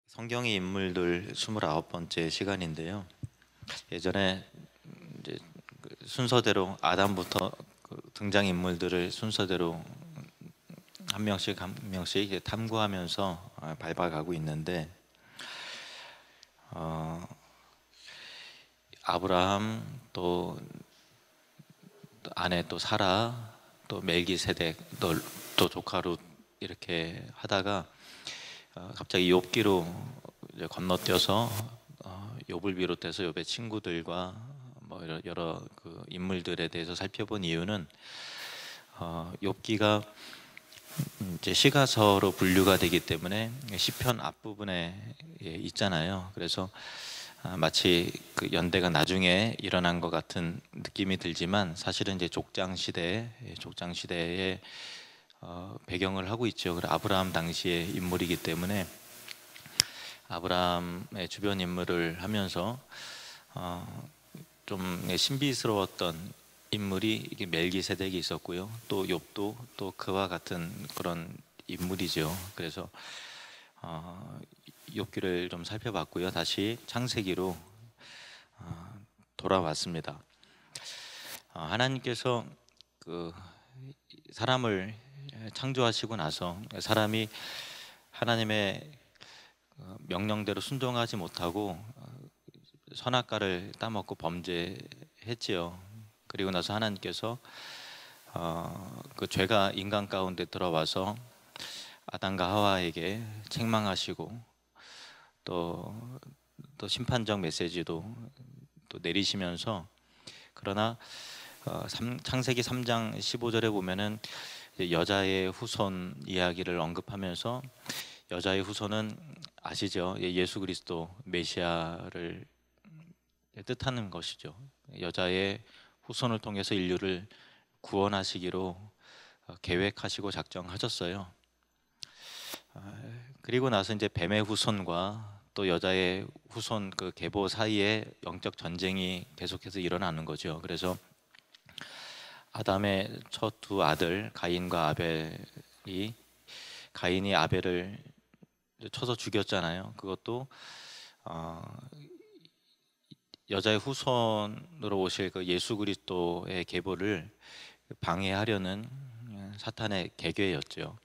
성경의 인물들 29번째 시간인데요. 예전에 이제 순서대로 아담부터 등장 인물들을 순서대로 한 명씩 한 명씩 이제 탐구하면서 밟아가고 있는데 아브라함 또 아내 또 사라 또 멜기세덱 또 조카 룻 이렇게 하다가 갑자기 욥기로 이제 건너뛰어서 욥을 비롯해서 욥의 친구들과 뭐 여러 그 인물들에 대해서 살펴본 이유는 욥기가 이제 시가서로 분류가 되기 때문에 시편 앞부분에 있잖아요. 그래서 마치 그 연대가 나중에 일어난 것 같은 느낌이 들지만 사실은 이제 족장 시대에 배경을 하고 있죠. 그리고 아브라함 당시의 인물이기 때문에 아브라함의 주변 인물을 하면서 좀 신비스러웠던 인물이 이게 멜기세덱이 있었고요. 또 욥도 또 그와 같은 그런 인물이죠. 그래서 욥기를 좀 살펴봤고요. 다시 창세기로 돌아왔습니다. 하나님께서 그 사람을 창조하시고 나서 사람이 하나님의 명령대로 순종하지 못하고 선악과를 따먹고 범죄했지요. 그리고 나서 하나님께서 그 죄가 인간 가운데 들어와서 아담과 하와에게 책망하시고 또 심판적 메시지도 또 내리시면서 그러나 창세기 3장 15절에 보면은 여자의 후손 이야기를 언급하면서 여자의 후손은 아시죠? 예수 그리스도 메시아를 뜻하는 것이죠. 여자의 후손을 통해서 인류를 구원하시기로 계획하시고 작정하셨어요. 그리고 나서 이제 뱀의 후손과 또 여자의 후손 그 계보 사이에 영적 전쟁이 계속해서 일어나는 거죠. 그래서 아담의 첫 두 아들 가인과 아벨이 가인이 아벨을 쳐서 죽였잖아요. 그것도 여자의 후손으로 오실 그 예수 그리스도의 계보를 방해하려는 사탄의 계획이었죠.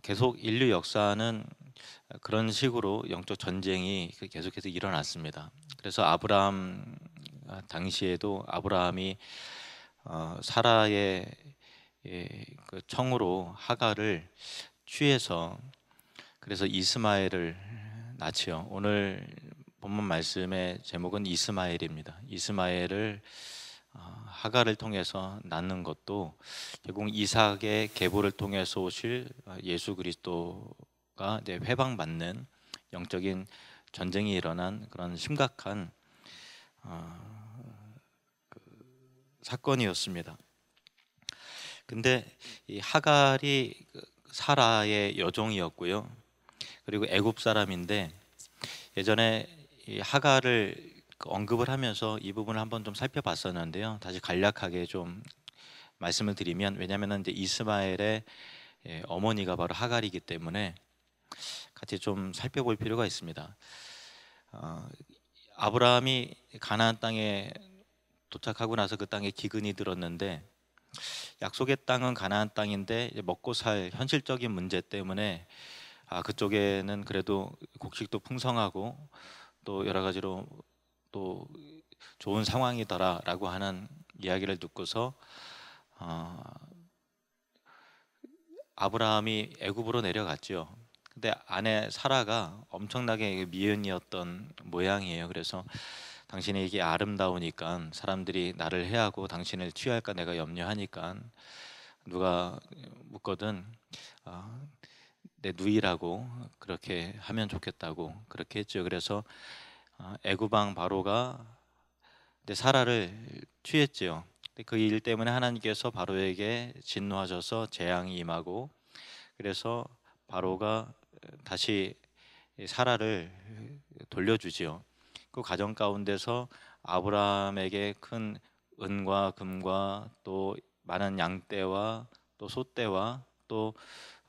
계속 인류 역사는 그런 식으로 영적 전쟁이 계속해서 일어났습니다. 그래서 아브라함 당시에도 아브라함이 사라의 그 청으로 하갈을 취해서 그래서 이스마엘을 낳지요. 오늘 본문 말씀의 제목은 이스마엘입니다. 이스마엘을 하갈을 통해서 낳는 것도 결국 이삭의 계보를 통해서 오실 예수 그리스도가 이제 회방받는 영적인 전쟁이 일어난 그런 심각한 사건이었습니다. 근데 이 하갈이 사라의 여종이었고요. 그리고 애굽 사람인데 예전에 이 하갈을 언급을 하면서 이 부분을 한번 좀 살펴봤었는데요. 다시 간략하게 좀 말씀을 드리면 왜냐하면 이제 이스마엘의 어머니가 바로 하갈이기 때문에 같이 좀 살펴볼 필요가 있습니다. 아브라함이 가나안 땅에 도착하고 나서 그 땅에 기근이 들었는데 약속의 땅은 가나안 땅인데 먹고 살 현실적인 문제 때문에 그쪽에는 그래도 곡식도 풍성하고 또 여러 가지로 또 좋은 상황이더라라고 하는 이야기를 듣고서 아브라함이 애굽으로 내려갔죠. 근데 아내 사라가 엄청나게 미연이었던 모양이에요. 그래서 당신이 이게 아름다우니까 사람들이 나를 해하고 당신을 취할까 내가 염려하니까 누가 묻거든 내 누이라고 그렇게 하면 좋겠다고 그렇게 했죠. 그래서 애굽 왕 바로가 사라를 취했지요. 그 일 때문에 하나님께서 바로에게 진노하셔서 재앙이 임하고 그래서 바로가 다시 사라를 돌려주지요. 그 과정 가운데서 아브라함에게 큰 은과 금과 또 많은 양떼와 또 소떼와 또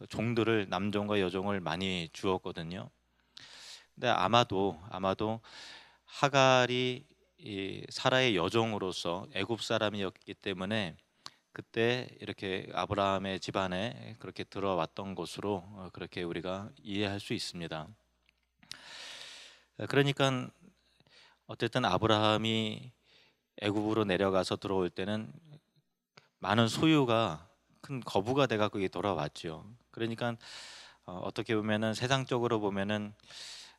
종들을 남종과 여종을 많이 주었거든요. 근데 아마도 하갈이 이 사라의 여종으로서 애굽 사람이었기 때문에 그때 이렇게 아브라함의 집안에 그렇게 들어왔던 것으로 그렇게 우리가 이해할 수 있습니다. 그러니까 어쨌든 아브라함이 애굽으로 내려가서 들어올 때는 많은 소유가 큰 거부가 돼 갖고 이게 돌아왔죠. 그러니까 어떻게 보면은 세상적으로 보면은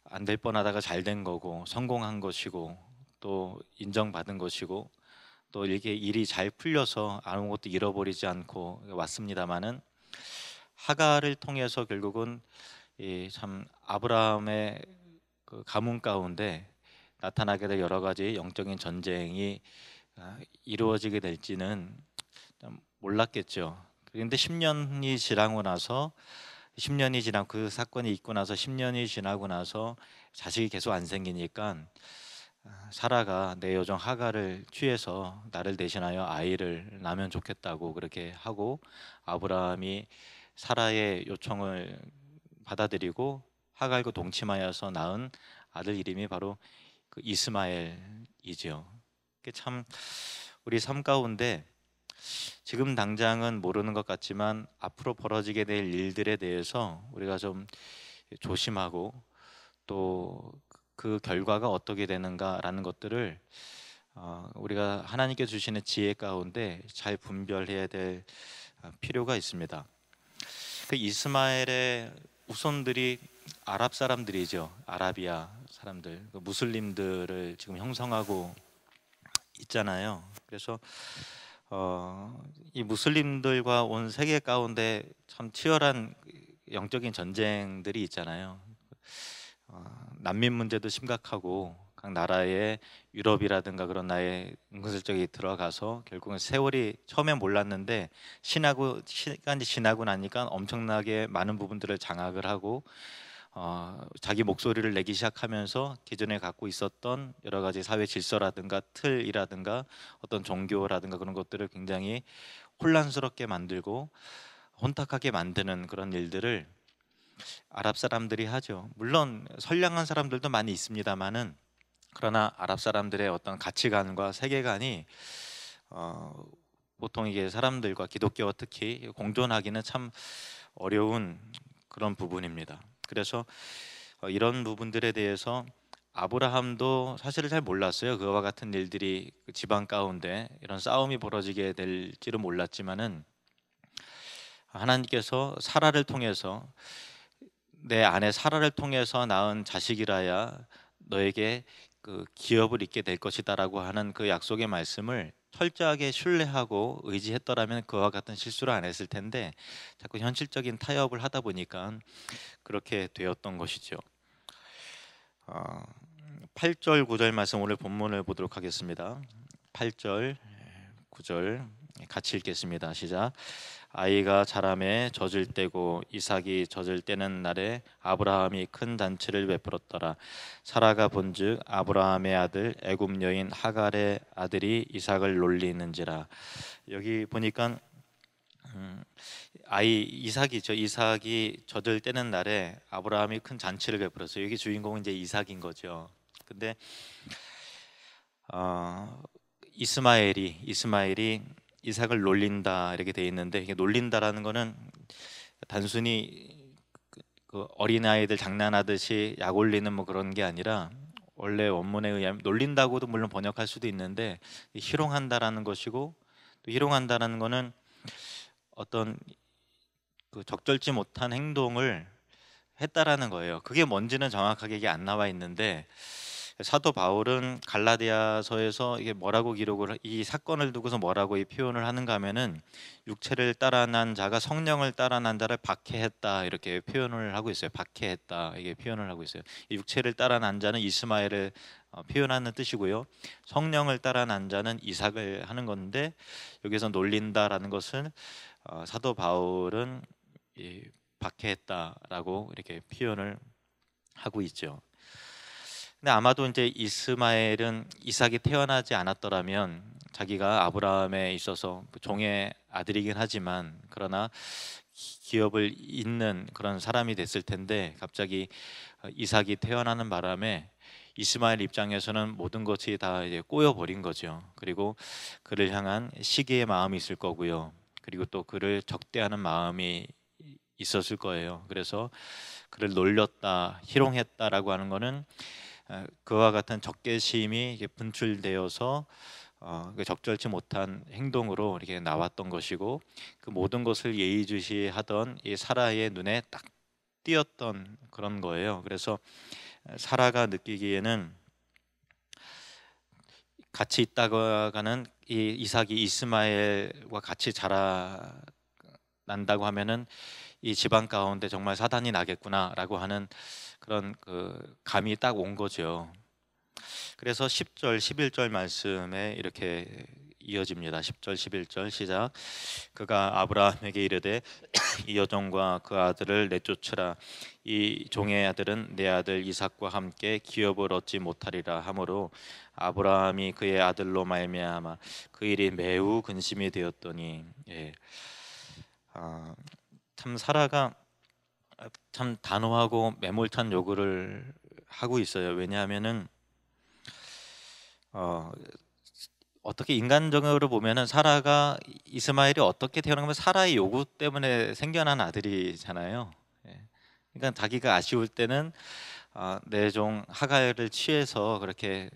안 될 뻔하다가 잘 된 거고 성공한 것이고 또 인정받은 것이고 또 이게 일이 잘 풀려서 아무것도 잃어버리지 않고 왔습니다마는 하갈을 통해서 결국은 이 참 아브라함의 그 가문 가운데 나타나게 될 여러 가지 영적인 전쟁이 이루어지게 될지는 몰랐겠죠. 그런데 10년이 지나고 나서 10년이 지나고 그 사건이 있고 나서 10년이 지나고 나서 자식이 계속 안 생기니까 사라가 내 여종 하갈을 취해서 나를 대신하여 아이를 낳으면 좋겠다고 그렇게 하고 아브라함이 사라의 요청을 받아들이고 하갈과 동침하여서 낳은 아들 이름이 바로 그 이스마엘이지요. 참 우리 삶 가운데 지금 당장은 모르는 것 같지만 앞으로 벌어지게 될 일들에 대해서 우리가 좀 조심하고 또 그 결과가 어떻게 되는가라는 것들을 우리가 하나님께 주시는 지혜 가운데 잘 분별해야 될 필요가 있습니다. 그 이스마엘의 후손들이 아랍 사람들이죠. 아라비아 사람들, 그 무슬림들을 지금 형성하고 있잖아요. 그래서 이 무슬림들과 온 세계 가운데 참 치열한 영적인 전쟁들이 있잖아요. 난민 문제도 심각하고 각 나라의 유럽이라든가 그런 나라에 은근슬쩍 들어가서 결국은 세월이 처음엔 몰랐는데 시간이 지나고 나니까 엄청나게 많은 부분들을 장악을 하고 자기 목소리를 내기 시작하면서 기존에 갖고 있었던 여러 가지 사회 질서라든가 틀이라든가 어떤 종교라든가 그런 것들을 굉장히 혼란스럽게 만들고 혼탁하게 만드는 그런 일들을 아랍 사람들이 하죠. 물론 선량한 사람들도 많이 있습니다만은 그러나 아랍 사람들의 어떤 가치관과 세계관이 보통 이게 사람들과 기독교와 특히 공존하기는 참 어려운 그런 부분입니다. 그래서 이런 부분들에 대해서 아브라함도 사실을 잘 몰랐어요. 그와 같은 일들이 그 집안 가운데 이런 싸움이 벌어지게 될지는 몰랐지만은 하나님께서 사라를 통해서 내 아내 사라를 통해서 낳은 자식이라야 너에게 그 기업을 잇게 될 것이다라고 하는 그 약속의 말씀을 철저하게 신뢰하고 의지했더라면 그와 같은 실수를 안 했을 텐데 자꾸 현실적인 타협을 하다 보니까 그렇게 되었던 것이죠. 8절 9절 말씀 오늘 본문을 보도록 하겠습니다. 8절 9절 같이 읽겠습니다. 시작. 아이가 자라매 젖을 때고 이삭이 젖을 때는 날에 아브라함이 큰 잔치를 베풀었더라. 사라가 본즉 아브라함의 아들 애굽 여인 하갈의 아들이 이삭을 놀리는지라. 여기 보니까 아이 이삭이죠. 이삭이 젖을 때는 날에 아브라함이 큰 잔치를 베풀었어요. 여기 주인공은 이제 이삭인 거죠. 근데 이스마엘이 이삭을 놀린다 이렇게 돼 있는데 이게 놀린다라는 거는 단순히 그 어린아이들 장난하듯이 약 올리는 뭐 그런 게 아니라 원래 원문에 의하면 놀린다고도 물론 번역할 수도 있는데 희롱한다라는 것이고 또 희롱한다라는 거는 어떤 그 적절치 못한 행동을 했다라는 거예요. 그게 뭔지는 정확하게 이게 안 나와 있는데 사도 바울은 갈라디아서에서 이게 뭐라고 이 사건을 두고서 뭐라고 이 표현을 하는가 하면은 육체를 따라 난 자가 성령을 따라 난 자를 박해했다 이렇게 표현을 하고 있어요. 박해했다 이게 표현을 하고 있어요. 이 육체를 따라 난 자는 이스마엘을 표현하는 뜻이고요. 성령을 따라 난 자는 이삭을 하는 건데 여기서 놀린다라는 것은 사도 바울은 이 박해했다라고 이렇게 표현을 하고 있죠. 근데 아마도 이제 이스마엘은 이삭이 태어나지 않았더라면 자기가 아브라함에 있어서 종의 아들이긴 하지만 그러나 기업을 잇는 그런 사람이 됐을 텐데 갑자기 이삭이 태어나는 바람에 이스마엘 입장에서는 모든 것이 다 이제 꼬여 버린 거죠. 그리고 그를 향한 시기의 마음이 있을 거고요. 그리고 또 그를 적대하는 마음이 있었을 거예요. 그래서 그를 놀렸다, 희롱했다라고 하는 거는 그와 같은 적개심이 이게 분출되어서 적절치 못한 행동으로 이렇게 나왔던 것이고, 그 모든 것을 예의주시하던 이 사라의 눈에 딱 띄었던 그런 거예요. 그래서 사라가 느끼기에는 같이 있다가는 이 이삭이 이스마엘과 같이 자라난다고 하면은 이 집안 가운데 정말 사단이 나겠구나라고 하는 그런 그 감이 딱 온 거죠. 그래서 10절, 11절 말씀에 이렇게 이어집니다. 10절, 11절 시작. 그가 아브라함에게 이르되 이 여종과 그 아들을 내쫓으라. 이 종의 아들은 내 아들 이삭과 함께 기업을 얻지 못하리라 하므로 아브라함이 그의 아들로 말미암아 그 일이 매우 근심이 되었더니. 예. 참 사라가 참 단호하고 매몰찬 요구를 하고 있어요. 왜냐하면은 어떻게 인간적으로 보면은 사라가 이스마엘이 어떻게 태어나면 사라의 요구 때문에 생겨난 아들이잖아요. 예. 그러니까 자기가 아쉬울 때는 내 종 하갈을 취해서 그렇게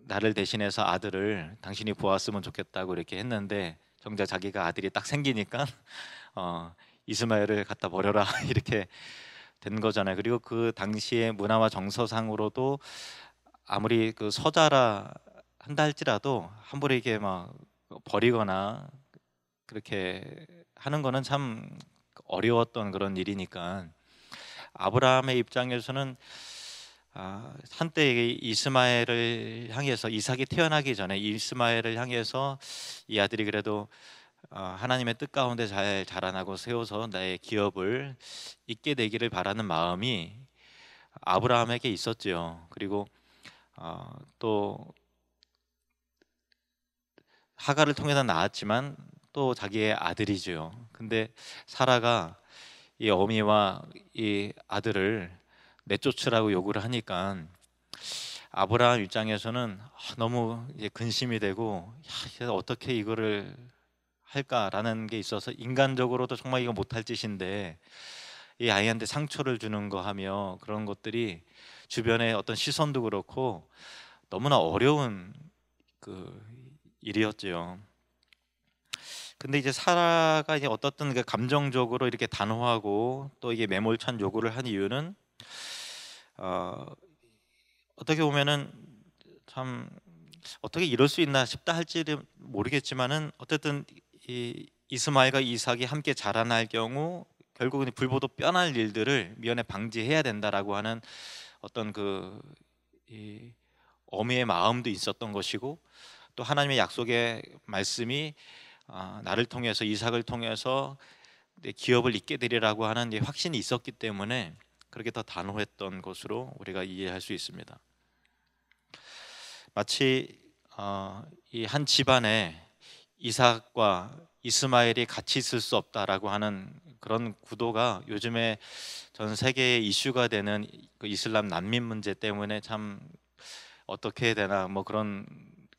나를 대신해서 아들을 당신이 보았으면 좋겠다고 이렇게 했는데, 정작 자기가 아들이 딱 생기니까 이스마엘을 갖다 버려라 이렇게 된 거잖아요. 그리고 그 당시의 문화와 정서상으로도 아무리 그 서자라 한다 할지라도 함부로 이게 막 버리거나 그렇게 하는 거는 참 어려웠던 그런 일이니까, 아브라함의 입장에서는 한때 이스마엘을 향해서, 이삭이 태어나기 전에 이스마엘을 향해서 이 아들이 그래도 하나님의 뜻 가운데 잘 자라나고 세워서 나의 기업을 잇게 되기를 바라는 마음이 아브라함에게 있었지요. 그리고 또 하갈을 통해서 낳았지만 또 자기의 아들이지요. 근데 사라가 이 어미와 이 아들을 내쫓으라고 요구를 하니까 아브라함 입장에서는 너무 이제 근심이 되고, 야, 어떻게 이거를 할까라는 게 있어서 인간적으로도 정말 이거 못할 짓인데 이 아이한테 상처를 주는 거 하며 그런 것들이 주변의 어떤 시선도 그렇고 너무나 어려운 그 일이었죠. 근데 이제 사라가 이제 어떻든 그 감정적으로 이렇게 단호하고 또 이게 매몰찬 요구를 한 이유는 어떻게 보면은 참 어떻게 이럴 수 있나 싶다 할지는 모르겠지만은, 어쨌든 이 이스마엘과 이삭이 함께 자라날 경우 결국은 불보듯 뻔할 일들을 미연에 방지해야 된다라고 하는 어떤 이 어미의 마음도 있었던 것이고, 또 하나님의 약속의 말씀이 나를 통해서, 이삭을 통해서 내 기업을 잇게 되리라고 하는 이 확신이 있었기 때문에 그렇게 더 단호했던 것으로 우리가 이해할 수 있습니다. 마치 이 한 집안에 이삭과 이스마엘이 같이 있을 수 없다라고 하는 그런 구도가 요즘에 전 세계에 이슈가 되는 그 이슬람 난민 문제 때문에 참 어떻게 해야 되나 뭐 그런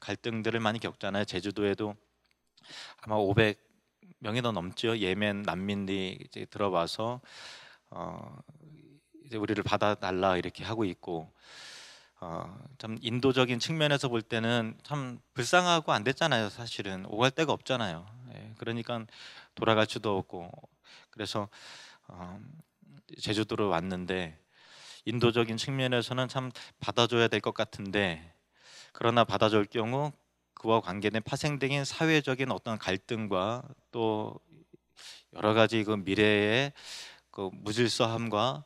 갈등들을 많이 겪잖아요. 제주도에도 아마 500명이 더 넘죠. 예멘 난민들이 이제 들어와서 이제 우리를 받아달라 이렇게 하고 있고, 참 인도적인 측면에서 볼 때는 참 불쌍하고 안 됐잖아요. 사실은 오갈 데가 없잖아요. 예, 그러니까 돌아갈 수도 없고, 그래서 제주도로 왔는데 인도적인 측면에서는 참 받아줘야 될 것 같은데, 그러나 받아줄 경우 그와 관계된 파생적인 사회적인 어떤 갈등과 또 여러 가지 그 미래의 그 무질서함과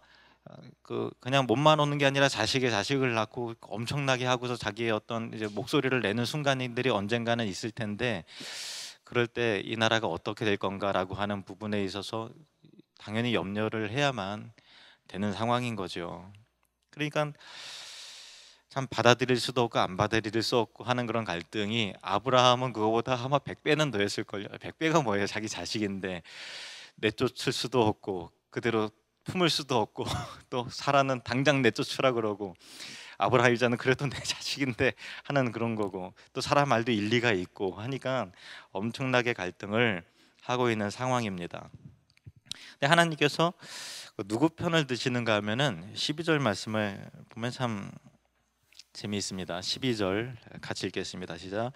그냥 몸만 오는 게 아니라 자식을 낳고 엄청나게 하고서 자기의 어떤 이제 목소리를 내는 순간들이 언젠가는 있을 텐데, 그럴 때 이 나라가 어떻게 될 건가라고 하는 부분에 있어서 당연히 염려를 해야만 되는 상황인 거죠. 그러니까 참 받아들일 수도 없고 안 받아들일 수 없고 하는 그런 갈등이, 아브라함은 그거보다 아마 100배는 더 했을 걸요. 100배가 뭐예요? 자기 자식인데 내쫓을 수도 없고 그대로 품을 수도 없고 또 사라는 당장 내쫓으라 그러고 아브라함 이자는 그래도 내 자식인데 하는 그런 거고 또 사람 말도 일리가 있고 하니까 엄청나게 갈등을 하고 있는 상황입니다. 근데 하나님께서 누구 편을 드시는가 하면은 12절 말씀을 보면 참 재미있습니다. 12절 같이 읽겠습니다. 시작.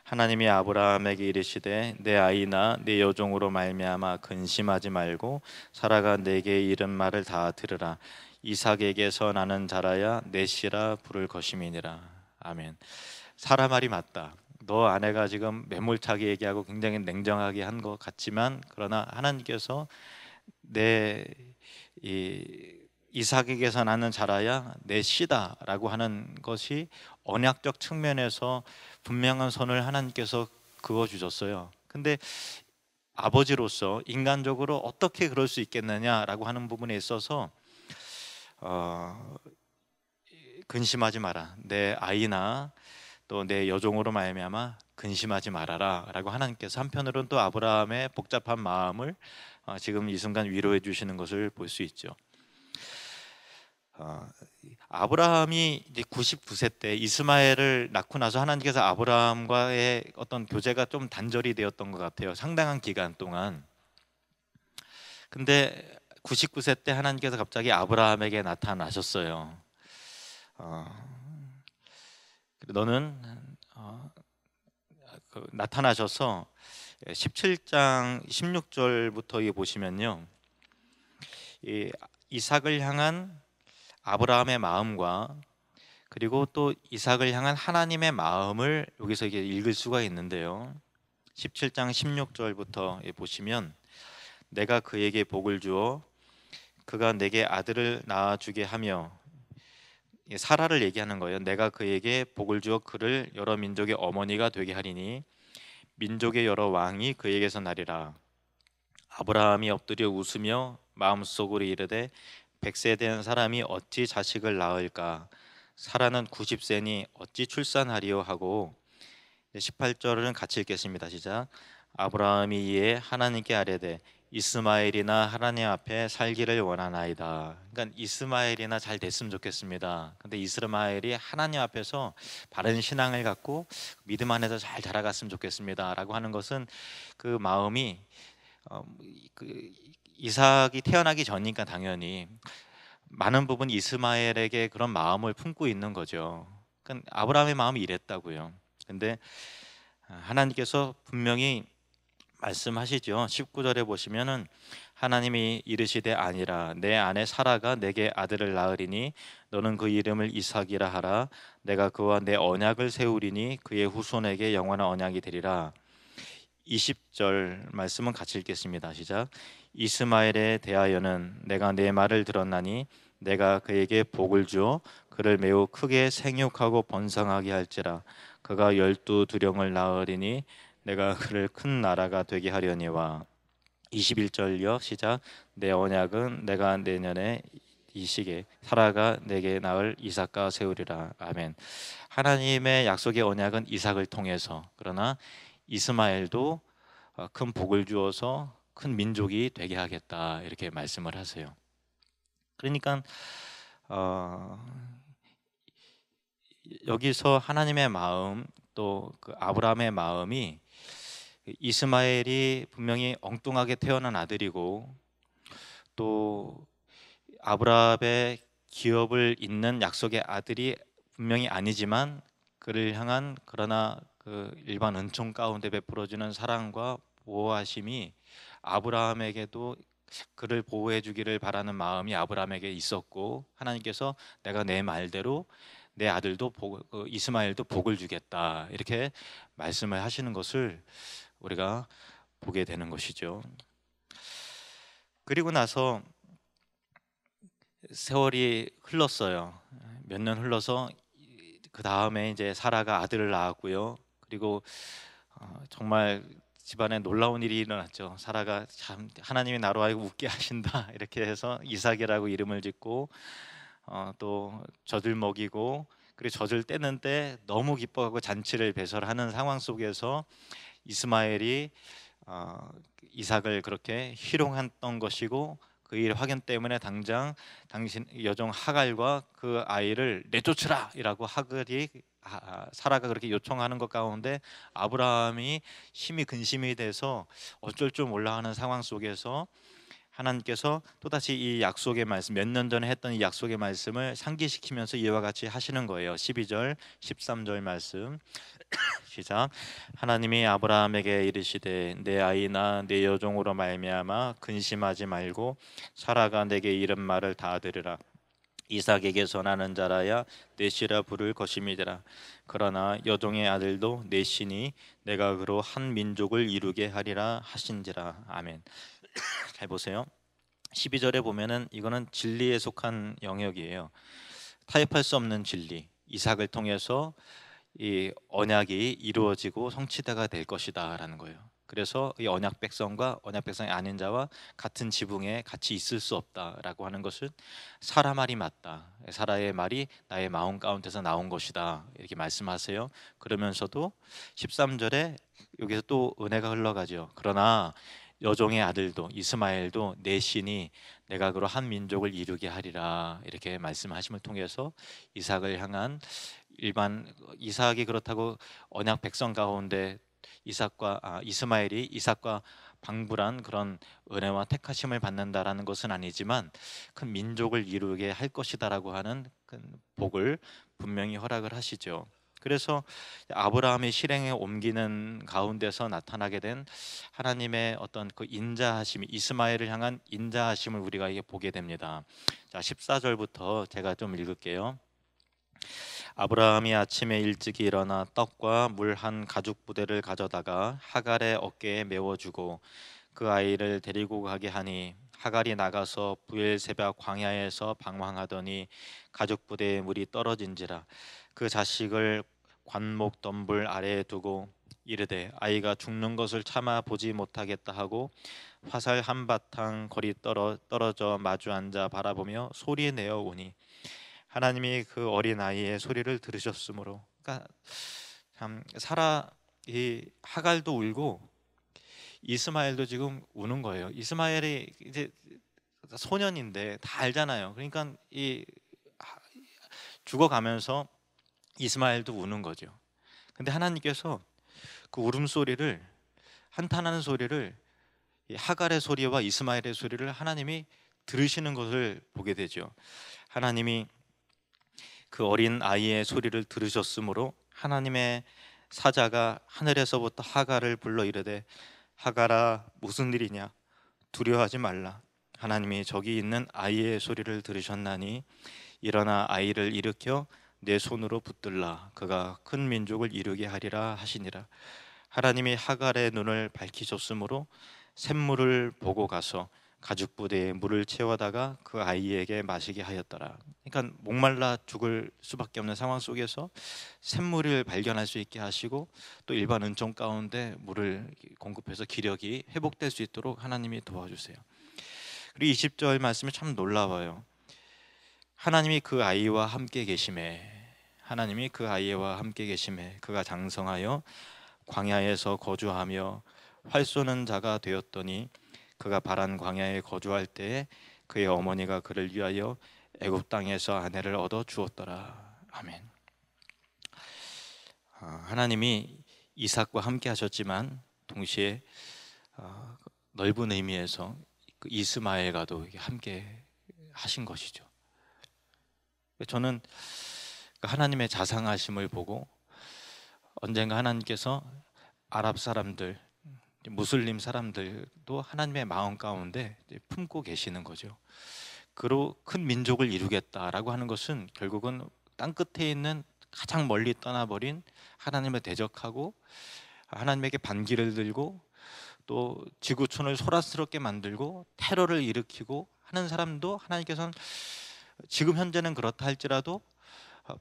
하나님이 아브라함에게 이르시되 내 아이나 내 여종으로 말미암아 근심하지 말고 사라가 내게 이른 말을 다 들으라. 이삭에게서 나는 자라야 내 씨라 부를 것임이니라. 아멘. 사라 말이 맞다. 너 아내가 지금 매몰차게 얘기하고 굉장히 냉정하게 한 것 같지만 그러나 하나님께서 내 이삭에게서 나는 자라야 내 씨다라고 하는 것이 언약적 측면에서 분명한 선을 하나님께서 그어 주셨어요. 근데 아버지로서 인간적으로 어떻게 그럴 수 있겠느냐라고 하는 부분에 있어서 근심하지 마라. 내 아이나 또 내 여종으로 말미암아 근심하지 말아라라고 하나님께서 한편으로는 또 아브라함의 복잡한 마음을 지금 이 순간 위로해 주시는 것을 볼 수 있죠. 아브라함이 이제 99세 때 이스마엘을 낳고 나서 하나님께서 아브라함과의 어떤 교제가 좀 단절이 되었던 것 같아요. 상당한 기간 동안. 근데 99세 때 하나님께서 갑자기 아브라함에게 나타나셨어요. 너는 나타나셔서 17장 16절부터 보시면요, 이삭을 향한 아브라함의 마음과 그리고 또 이삭을 향한 하나님의 마음을 여기서 이게 읽을 수가 있는데요. 17장 16절부터 보시면 내가 그에게 복을 주어 그가 내게 아들을 낳아주게 하며, 사라를 얘기하는 거예요. 내가 그에게 복을 주어 그를 여러 민족의 어머니가 되게 하리니 민족의 여러 왕이 그에게서 나리라. 아브라함이 엎드려 웃으며 마음속으로 이르되 100세 된 사람이 어찌 자식을 낳을까? 사라는 90세니 어찌 출산하리요 하고, 18절은 같이 읽겠습니다. 시작. 아브라함이 이에 하나님께 아뢰되 이스마엘이나 하나님 앞에 살기를 원하나이다. 그러니까 이스마엘이나 잘 됐으면 좋겠습니다. 근데 이스마엘이 하나님 앞에서 바른 신앙을 갖고 믿음 안에서 잘 자라갔으면 좋겠습니다라고 하는 것은 그 마음이 이삭이 태어나기 전이니까 당연히 많은 부분 이스마엘에게 그런 마음을 품고 있는 거죠. 그러니까 아브라함의 마음이 이랬다고요. 근데 하나님께서 분명히 말씀하시죠. 19절에 보시면은 하나님이 이르시되 아니라 내 아내 사라가 내게 아들을 낳으리니 너는 그 이름을 이삭이라 하라. 내가 그와 내 언약을 세우리니 그의 후손에게 영원한 언약이 되리라. 20절 말씀은 같이 읽겠습니다. 시작. 이스마엘에 대하여는 내가 내 말을 들었나니 내가 그에게 복을 주어 그를 매우 크게 생육하고 번성하게 할지라. 그가 12두령을 낳으리니 내가 그를 큰 나라가 되게 하려니와. 21절요. 시작. 내 언약은 내가 내년에 이 시기에 사라가 내게 낳을 이삭과 세우리라. 아멘. 하나님의 약속의 언약은 이삭을 통해서, 그러나 이스마엘도 큰 복을 주어서 큰 민족이 되게 하겠다 이렇게 말씀을 하세요. 그러니까 여기서 하나님의 마음 또 그 아브라함의 마음이, 이스마엘이 분명히 엉뚱하게 태어난 아들이고 또 아브라함의 기업을 잇는 약속의 아들이 분명히 아니지만 그를 향한 그러나 그 일반 은총 가운데 베풀어주는 사랑과 보호하심이 아브라함에게도 그를 보호해 주기를 바라는 마음이 아브라함에게 있었고, 하나님께서 내가 내 말대로 내 아들도 이스마엘도 복을 주겠다 이렇게 말씀을 하시는 것을 우리가 보게 되는 것이죠. 그리고 나서 세월이 흘렀어요. 몇 년 흘러서 그 다음에 이제 사라가 아들을 낳았고요. 그리고 정말 집안에 놀라운 일이 일어났죠. 사라가 참 하나님이 나로 하여금 웃게 하신다 이렇게 해서 이삭이라고 이름을 짓고 또 젖을 먹이고, 그리고 젖을 떼는데 너무 기뻐하고 잔치를 배설하는 상황 속에서 이스마엘이 이삭을 그렇게 희롱했던 것이고, 그 일 확인 때문에 당장 당신 여종 하갈과 그 아이를 내쫓으라이라고 사라가 그렇게 요청하는 것 가운데 아브라함이 심히 근심이 돼서 어쩔 줄 몰라 하는 상황 속에서 하나님께서 또다시 이 약속의 말씀, 몇 년 전에 했던 이 약속의 말씀을 상기시키면서 이와 같이 하시는 거예요. 12절 13절 말씀 시작. 하나님이 아브라함에게 이르시되 내 아이나 내 여종으로 말미암아 근심하지 말고 사라가 내게 이른 말을 다 들으라. 이삭에게서 나는 자라야 넷이라 부를 것임이니라. 그러나 여종의 아들도 넷이니 내가 그로 한 민족을 이루게 하리라 하신지라. 아멘. 잘 보세요. 12절에 보면은 이거는 진리에 속한 영역이에요. 타협할 수 없는 진리. 이삭을 통해서 이 언약이 이루어지고 성취대가 될 것이다라는 거예요. 그래서 이 언약 백성과 언약 백성이 아닌 자와 같은 지붕에 같이 있을 수 없다라고 하는 것은 사라 말이 맞다. 사라의 말이 나의 마음 가운데서 나온 것이다. 이렇게 말씀하세요. 그러면서도 13절에 여기서 또 은혜가 흘러가죠. 그러나 여종의 아들도 이스마엘도 내 신이 내가 그로 한 민족을 이루게 하리라 이렇게 말씀하심을 통해서 이삭을 향한 일반 이삭이 그렇다고 언약 백성 가운데 이스마엘이 이삭과 방불한 그런 은혜와 택하심을 받는다라는 것은 아니지만 큰 민족을 이루게 할 것이다라고 하는 큰 복을 분명히 허락을 하시죠. 그래서 아브라함이 실행에 옮기는 가운데서 나타나게 된 하나님의 어떤 그 인자하심이 이스마엘을 향한 인자하심을 우리가 이게 보게 됩니다. 자, 14절부터 제가 좀 읽을게요. 아브라함이 아침에 일찍이 일어나 떡과 물 한 가죽 부대를 가져다가 하갈의 어깨에 메워주고 그 아이를 데리고 가게 하니 하갈이 나가서 부엘세바 광야에서 방황하더니 가죽 부대에 물이 떨어진지라 그 자식을 관목 덤불 아래에 두고 이르되 아이가 죽는 것을 참아 보지 못하겠다 하고 화살 한바탕 거리 떨어져 마주 앉아 바라보며 소리 내어 오니 하나님이 그 어린 아이의 소리를 들으셨으므로, 그러니까 참 사라 이 하갈도 울고 이스마엘도 지금 우는 거예요. 이스마엘이 이제 소년인데 다 알잖아요. 그러니까 이 죽어가면서 이스마엘도 우는 거죠. 근데 하나님께서 그 울음소리를 한탄하는 소리를 이 하갈의 소리와 이스마엘의 소리를 하나님이 들으시는 것을 보게 되죠. 하나님이 그 어린 아이의 소리를 들으셨으므로 하나님의 사자가 하늘에서부터 하갈을 불러 이르되 하갈아 무슨 일이냐 두려워하지 말라 하나님이 저기 있는 아이의 소리를 들으셨나니 일어나 아이를 일으켜 내 손으로 붙들라 그가 큰 민족을 이루게 하리라 하시니라. 하나님이 하갈의 눈을 밝히셨으므로 샘물을 보고 가서 가죽 부대에 물을 채워다가 그 아이에게 마시게 하였더라. 그러니까 목말라 죽을 수밖에 없는 상황 속에서 샘물을 발견할 수 있게 하시고 또 일반 은총 가운데 물을 공급해서 기력이 회복될 수 있도록 하나님이 도와주세요. 그리고 20절 말씀이 참 놀라워요. 하나님이 그 아이와 함께 계심에 하나님이 그 아이와 함께 계심에 그가 장성하여 광야에서 거주하며 활 쏘는 자가 되었더니 그가 바란 광야에 거주할 때에 그의 어머니가 그를 위하여 애굽 땅에서 아내를 얻어 주었더라. 아멘. 하나님이 이삭과 함께 하셨지만 동시에 넓은 의미에서 그 이스마엘과도 함께 하신 것이죠. 저는 하나님의 자상하심을 보고 언젠가 하나님께서 아랍 사람들 무슬림 사람들도 하나님의 마음 가운데 품고 계시는 거죠. 그로 큰 민족을 이루겠다라고 하는 것은 결국은 땅 끝에 있는 가장 멀리 떠나버린 하나님을 대적하고 하나님에게 반기를 들고 또 지구촌을 소란스럽게 만들고 테러를 일으키고 하는 사람도 하나님께서는 지금 현재는 그렇다 할지라도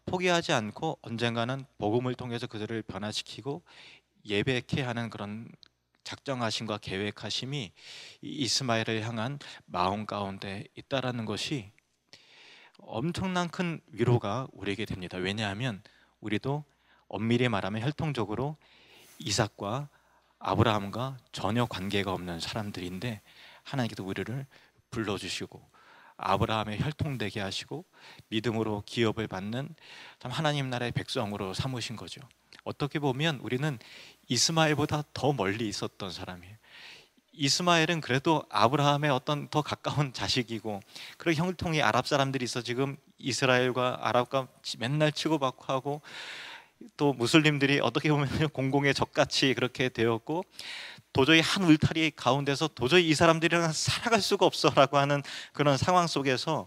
포기하지 않고 언젠가는 복음을 통해서 그들을 변화시키고 예배케 하는 그런 작정하심과 계획하심이 이스마엘을 향한 마음 가운데 있다라는 것이 엄청난 큰 위로가 우리에게 됩니다. 왜냐하면 우리도 엄밀히 말하면 혈통적으로 이삭과 아브라함과 전혀 관계가 없는 사람들인데 하나님께서 우리를 불러주시고 아브라함의 혈통되게 하시고 믿음으로 기업을 받는 참 하나님 나라의 백성으로 삼으신 거죠. 어떻게 보면 우리는 이스마엘보다 더 멀리 있었던 사람이에요. 이스마엘은 그래도 아브라함의 어떤 더 가까운 자식이고, 그리고 혈통이 아랍 사람들이 있어 지금 이스라엘과 아랍과 맨날 치고받고 하고, 또 무슬림들이 어떻게 보면 공공의 적같이 그렇게 되었고, 도저히 한 울타리 가운데서 도저히 이 사람들이랑 살아갈 수가 없어라고 하는 그런 상황 속에서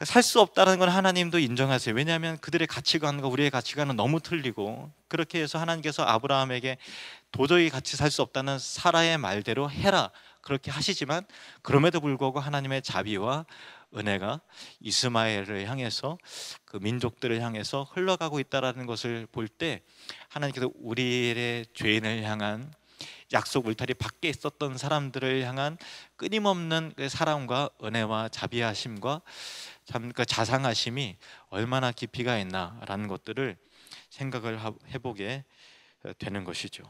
살 수 없다는 건 하나님도 인정하세요. 왜냐하면 그들의 가치관과 우리의 가치관은 너무 틀리고, 그렇게 해서 하나님께서 아브라함에게 도저히 같이 살 수 없다는 사라의 말대로 해라 그렇게 하시지만, 그럼에도 불구하고 하나님의 자비와 은혜가 이스마엘을 향해서, 그 민족들을 향해서 흘러가고 있다는 것을 볼 때, 하나님께서 우리의 죄인을 향한 약속 울타리 밖에 있었던 사람들을 향한 끊임없는 그 사랑과 은혜와 자비하심과 참 그 자상하심이 얼마나 깊이가 있나라는 것들을 생각을 해보게 되는 것이죠.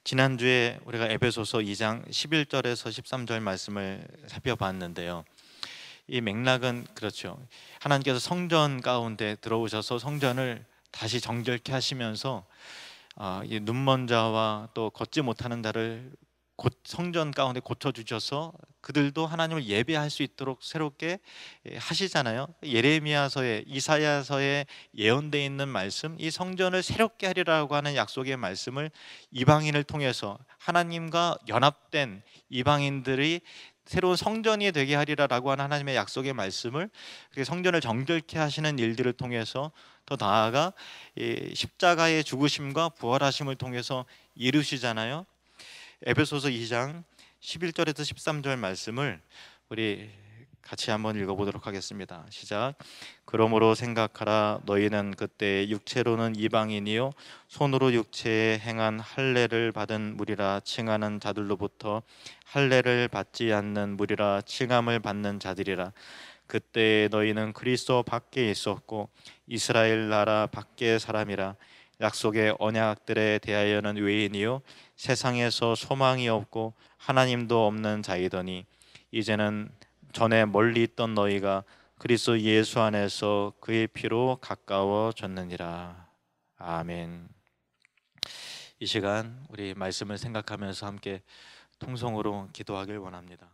지난주에 우리가 에베소서 2장 11절에서 13절 말씀을 살펴봤는데요. 이 맥락은 그렇죠. 하나님께서 성전 가운데 들어오셔서 성전을 다시 정결케 하시면서 이 눈먼 자와 또 걷지 못하는 자를 성전 가운데 고쳐주셔서 그들도 하나님을 예배할 수 있도록 새롭게 하시잖아요. 예레미야서에, 이사야서에 예언되어 있는 말씀, 이 성전을 새롭게 하리라고 하는 약속의 말씀을 이방인을 통해서 하나님과 연합된 이방인들이 새로운 성전이 되게 하리라라고 하는 하나님의 약속의 말씀을, 성전을 정결케 하시는 일들을 통해서, 더 나아가 십자가의 죽으심과 부활하심을 통해서 이루시잖아요. 에베소서 2장 11절에서 13절 말씀을 우리 같이 한번 읽어보도록 하겠습니다. 시작. 그러므로 생각하라. 너희는 그때 육체로는 이방인이요 손으로 육체에 행한 할례를 받은 무리라 칭하는 자들로부터 할례를 받지 않는 무리라 칭함을 받는 자들이라. 그때 너희는 그리스도 밖에 있었고 이스라엘 나라 밖의 사람이라. 약속의 언약들에 대하여는 외인이요 세상에서 소망이 없고 하나님도 없는 자이더니, 이제는 전에 멀리 있던 너희가 그리스도 예수 안에서 그의 피로 가까워졌느니라. 아멘. 이 시간 우리 말씀을 생각하면서 함께 통성으로 기도하길 원합니다.